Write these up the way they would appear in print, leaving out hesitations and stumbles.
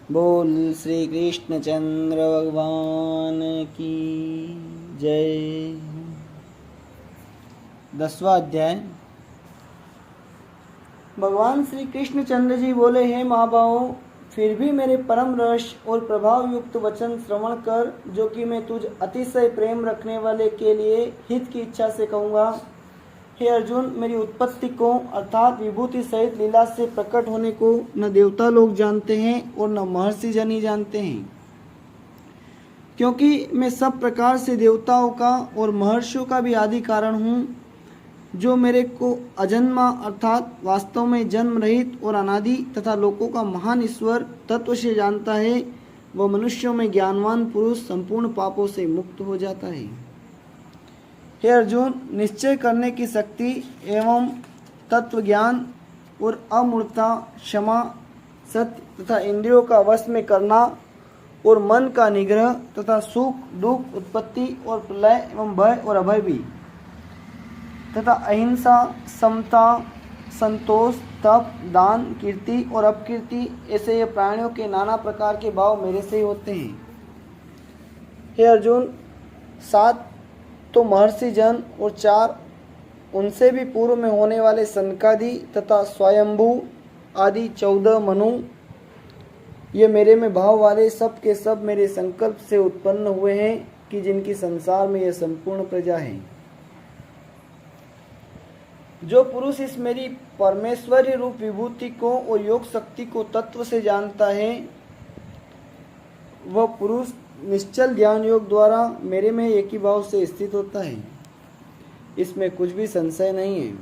बोल श्री कृष्णचंद्र भगवान की जय। 10वां अध्याय। भगवान श्री कृष्णचंद्र जी बोले, हे महाबाहो, फिर भी मेरे परम रस और प्रभाव युक्त वचन श्रवण कर, जो कि मैं तुझ अतिशय प्रेम रखने वाले के लिए हित की इच्छा से कहूँगा। हे अर्जुन, मेरी उत्पत्ति को अर्थात विभूति सहित लीला से प्रकट होने को न देवता लोग जानते हैं और न महर्षि जन ही जानते हैं, क्योंकि मैं सब प्रकार से देवताओं का और महर्षियों का भी आदि कारण हूँ। जो मेरे को अजन्मा अर्थात वास्तव में जन्म रहित और अनादि तथा लोकों का महान ईश्वर तत्व से जानता है, वह मनुष्यों में ज्ञानवान पुरुष संपूर्ण पापों से मुक्त हो जाता है। हे अर्जुन, निश्चय करने की शक्ति एवं तत्व ज्ञान और अमूर्तता, क्षमा, सत्य तथा इंद्रियों का वश में करना और मन का निग्रह तथा सुख दुख, उत्पत्ति और प्रलय एवं भय और अभय भी, तथा अहिंसा, समता, संतोष, तप, दान, कीर्ति और अपकीर्ति, ऐसे ये प्राणियों के नाना प्रकार के भाव मेरे से ही होते हैं। हे अर्जुन, 7 तो महर्षि जन और 4 उनसे भी पूर्व में होने वाले सनकादि तथा स्वयंभू आदि 14 मनु, ये मेरे में भाव वाले सब के सब मेरे संकल्प से उत्पन्न हुए हैं, कि जिनकी संसार में यह संपूर्ण प्रजा है। जो पुरुष इस मेरी परमेश्वरी रूप विभूति को और योग शक्ति को तत्व से जानता है, वह पुरुष निश्चल ध्यान योग द्वारा मेरे में एक ही भाव से स्थित होता है। इसमें कुछ भी संशय नहीं है।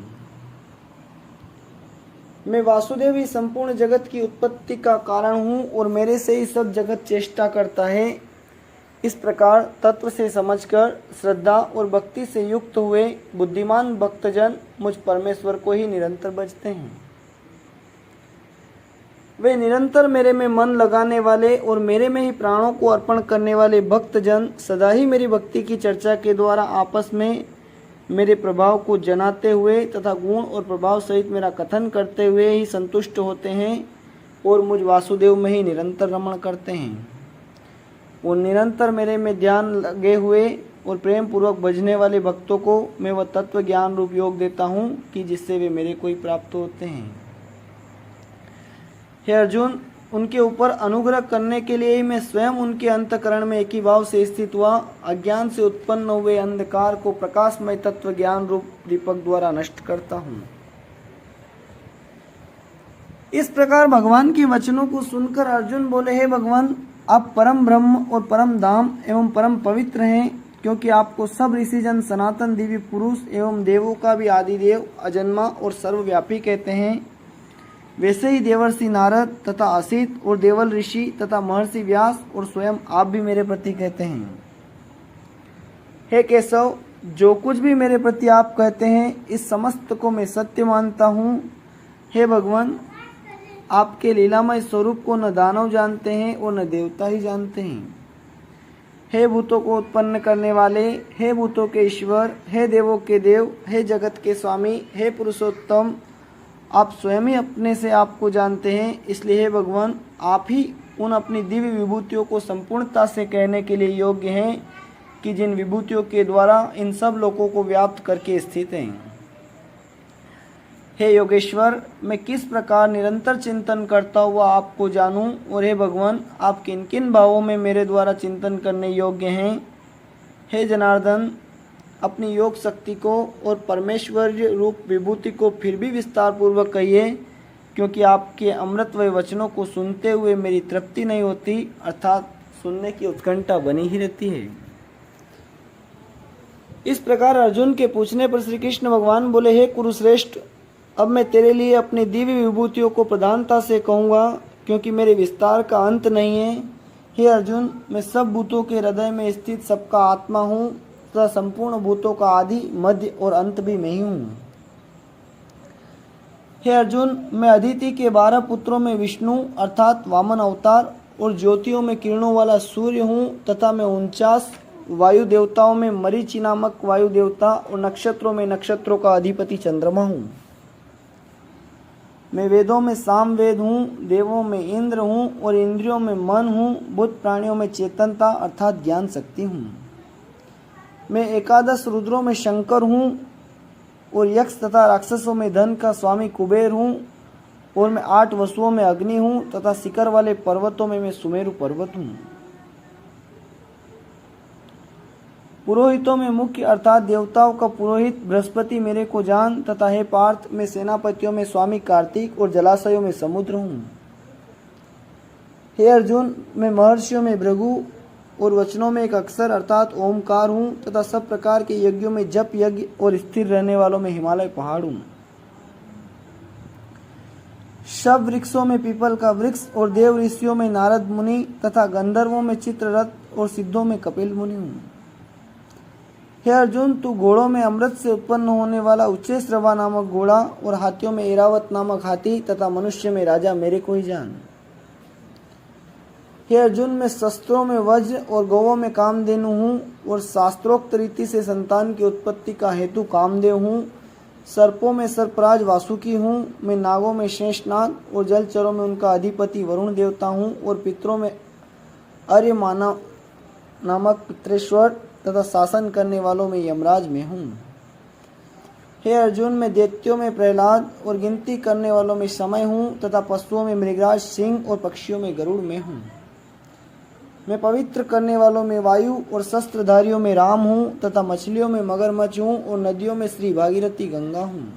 मैं वासुदेव ही संपूर्ण जगत की उत्पत्ति का कारण हूँ और मेरे से ही सब जगत चेष्टा करता है। इस प्रकार तत्व से समझकर श्रद्धा और भक्ति से युक्त हुए बुद्धिमान भक्तजन मुझ परमेश्वर को ही निरंतर भजते हैं। वे निरंतर मेरे में मन लगाने वाले और मेरे में ही प्राणों को अर्पण करने वाले भक्तजन सदा ही मेरी भक्ति की चर्चा के द्वारा आपस में मेरे प्रभाव को जनाते हुए तथा गुण और प्रभाव सहित मेरा कथन करते हुए ही संतुष्ट होते हैं और मुझ वासुदेव में ही निरंतर रमण करते हैं। और निरंतर मेरे में ध्यान लगे हुए और प्रेम पूर्वक भजने वाले भक्तों को मैं वह तत्व ज्ञान रूप योग देता हूँ, कि जिससे वे मेरे को ही प्राप्त होते हैं। हे अर्जुन, उनके ऊपर अनुग्रह करने के लिए ही मैं स्वयं उनके अंतकरण में एक ही भाव से स्थित हुआ अज्ञान से उत्पन्न हुए अंधकार को प्रकाशमय तत्व ज्ञान रूप दीपक द्वारा नष्ट करता हूँ। इस प्रकार भगवान के वचनों को सुनकर अर्जुन बोले, हे भगवान, आप परम ब्रह्म और परम धाम एवं परम पवित्र हैं, क्योंकि आपको सब ऋषिजन सनातन दिव्य पुरुष एवं देवों का भी आदिदेव, अजन्मा और सर्वव्यापी कहते हैं। वैसे ही देवर्षि नारद तथा असित और देवल ऋषि तथा महर्षि व्यास और स्वयं आप भी मेरे प्रति कहते हैं। हे केशव, जो कुछ भी मेरे प्रति आप कहते हैं, इस समस्त को मैं सत्य मानता हूँ। हे भगवान, आपके लीलामय स्वरूप को न दानव जानते हैं और न देवता ही जानते हैं। हे भूतों को उत्पन्न करने वाले, हे भूतों के ईश्वर, हे देवों के देव, हे जगत के स्वामी, हे पुरुषोत्तम, आप स्वयं ही अपने से आपको जानते हैं। इसलिए हे भगवान, आप ही उन अपनी दिव्य विभूतियों को संपूर्णता से कहने के लिए योग्य हैं, कि जिन विभूतियों के द्वारा इन सब लोगों को व्याप्त करके स्थित हैं। हे योगेश्वर, मैं किस प्रकार निरंतर चिंतन करता हुआ आपको जानूं, और हे भगवान, आप किन किन भावों में मेरे द्वारा चिंतन करने योग्य हैं। हे जनार्दन, अपनी योग शक्ति को और परमेश्वर्य रूप विभूति को फिर भी विस्तार पूर्वक कहिए, क्योंकि आपके अमृतमय वचनों को सुनते हुए मेरी तृप्ति नहीं होती, अर्थात सुनने की उत्कंठा बनी ही रहती है। इस प्रकार अर्जुन के पूछने पर श्री कृष्ण भगवान बोले, हे कुरुश्रेष्ठ, अब मैं तेरे लिए अपनी दिव्य विभूतियों को प्रधानता से कहूँगा, क्योंकि मेरे विस्तार का अंत नहीं है। हे अर्जुन, मैं सब भूतों के हृदय में स्थित सबका आत्मा हूँ तथा संपूर्ण भूतों का आदि, मध्य और अंत भी मैं ही हूँ। हे अर्जुन, मैं अदिति के 12 पुत्रों में विष्णु अर्थात वामन अवतार और ज्योतियों में किरणों वाला सूर्य हूँ, तथा मैं 49 वायु देवताओं में मरीचि नामक वायु देवता और नक्षत्रों में नक्षत्रों का अधिपति चंद्रमा हूँ। मैं वेदों में सामवेद हूँ, देवों में इंद्र हूँ और इंद्रियों में मन हूँ, बुद्ध प्राणियों में चेतनता अर्थात ज्ञान शक्ति हूँ। मैं एकादश रुद्रों में शंकर हूँ और यक्ष तथा राक्षसों में धन का स्वामी कुबेर हूँ और मैं 8 वसुओं में अग्नि हूँ तथा शिखर वाले पर्वतों में मैं सुमेरु पर्वत हूँ। पुरोहितों में मुख्य अर्थात देवताओं का पुरोहित बृहस्पति मेरे को जान तथा हे पार्थ मैं सेनापतियों में स्वामी कार्तिक और जलाशयों में समुद्र हूँ। हे अर्जुन मैं महर्षियों में भृगु और वचनों में एक अक्षर अर्थात ओमकार हूँ तथा सब प्रकार के यज्ञों में जप यज्ञ और स्थिर रहने वालों में हिमालय पहाड़ हूँ। शव वृक्षों में पीपल का वृक्ष और देव ऋषियों में नारद मुनि तथा गंधर्वों में चित्ररथ और सिद्धों में कपिल मुनि हूँ। हे अर्जुन तू घोड़ों में अमृत से उत्पन्न होने वाला उच्चैश्रवा नामक घोड़ा और हाथियों में ऐरावत नामक हाथी तथा मनुष्य में राजा मेरे को ही जान। हे अर्जुन मैं शस्त्रों में वज्र और गौओं में कामधेनु हूँ और शास्त्रोक्त रीति से संतान की उत्पत्ति का हेतु कामदेव हूँ। सर्पों में सर्पराज वासुकी हूँ। मैं नागों में शेषनाग और जलचरों में उनका अधिपति वरुण देवता हूँ और पितरों में आर्यमाना नामक पितरेश्वर तथा शासन करने वालों में यमराज में हूँ। हे अर्जुन मैं दैत्यों में प्रहलाद और गिनती करने वालों में समय हूँ तथा पशुओं में मृगराज सिंह और पक्षियों में गरुड़ में हूँ। मैं पवित्र करने वालों में वायु और शस्त्रधारियों में राम हूँ तथा मछलियों में मगरमच्छ हूँ और नदियों में श्री भागीरथी गंगा हूँ।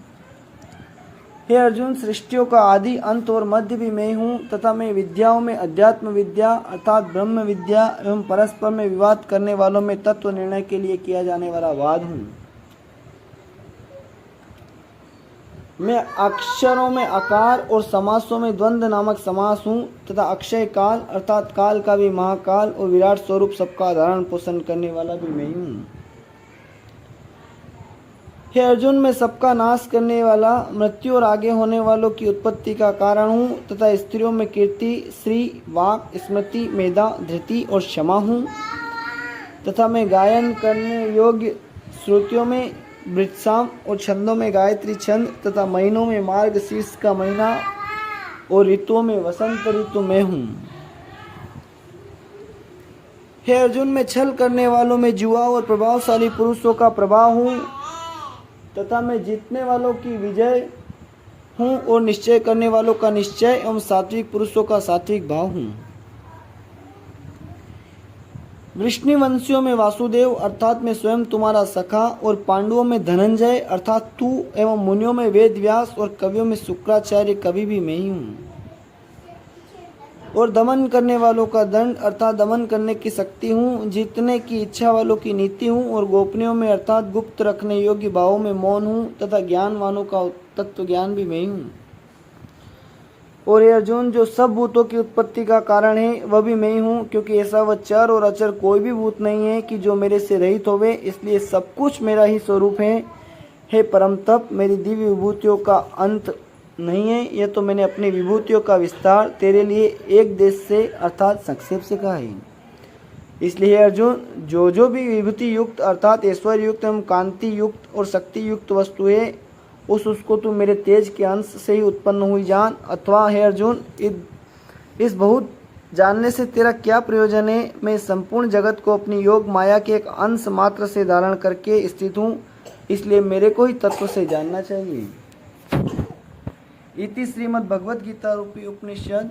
हे अर्जुन सृष्टियों का आदि अंत और मध्य भी मैं हूँ तथा मैं विद्याओं में अध्यात्म विद्या अर्थात ब्रह्म विद्या एवं परस्पर में विवाद करने वालों में तत्व निर्णय के लिए किया जाने वाला वाद हूँ। मैं अक्षरों में आकार और समासों में द्वंद्व नामक समास हूँ तथा अक्षय काल अर्थात काल का भी महाकाल और विराट स्वरूप सबका धारण पोषण करने वाला भी मैं हूँ। हे अर्जुन मैं सबका नाश करने वाला मृत्यु और आगे होने वालों की उत्पत्ति का कारण हूँ तथा स्त्रियों में कीर्ति श्री वाक स्मृति मेधा धृति और क्षमा हूँ तथा मैं गायन करने योग्य श्रुतियों में वृत्साम और छंदों में गायत्री छंद तथा महीनों में मार्ग शीर्ष का महीना और ऋतुओं में वसंत ऋतु में हूँ। हे अर्जुन मैं छल करने वालों में जुआ और प्रभावशाली पुरुषों का प्रभाव हूँ तथा मैं जीतने वालों की विजय हूँ और निश्चय करने वालों का निश्चय एवं सात्विक पुरुषों का सात्विक भाव हूँ। वृष्णिवंशियों में वासुदेव अर्थात मैं स्वयं तुम्हारा सखा और पांडवों में धनंजय अर्थात तू एवं मुनियों में वेद व्यास और कवियों में शुक्राचार्य कवि भी मैं ही हूँ। और दमन करने वालों का दंड अर्थात दमन करने की शक्ति हूँ। जीतने की इच्छा वालों की नीति हूँ और गोपनीयों में अर्थात गुप्त रखने योग्य भावों में मौन हूँ तथा ज्ञानवानों का तत्व ज्ञान भी मैं हूँ। और हे अर्जुन जो सब भूतों की उत्पत्ति का कारण है वह भी मैं ही हूँ क्योंकि ऐसा वह चर और अचर कोई भी भूत नहीं है कि जो मेरे से रहित होवे, इसलिए सब कुछ मेरा ही स्वरूप है। हे परम तप मेरी दिव्य विभूतियों का अंत नहीं है, यह तो मैंने अपनी विभूतियों का विस्तार तेरे लिए एक देश से अर्थात संक्षेप से कहा है। इसलिए अर्जुन जो भी विभूति युक्त अर्थात ऐश्वर्य युक्त एवं कांति युक्त और शक्ति युक्त वस्तु है उसको तू मेरे तेज के अंश से ही उत्पन्न हुई जान। अथवा हे अर्जुन इस बहुत जानने से तेरा क्या प्रयोजन है। मैं संपूर्ण जगत को अपनी योग माया के एक अंश मात्र से धारण करके स्थित हूँ, इसलिए मेरे को ही तत्व से जानना चाहिए। इति श्रीमद् भगवद गीता रूपी उपनिषद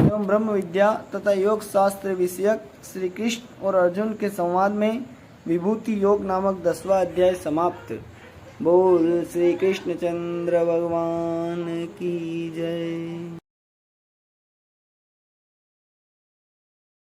एवं ब्रह्म विद्या तथा योग शास्त्र विषयक श्री कृष्ण और अर्जुन के संवाद में विभूति योग नामक 10वां अध्याय समाप्त। बोल श्री कृष्ण चंद्र भगवान की जय।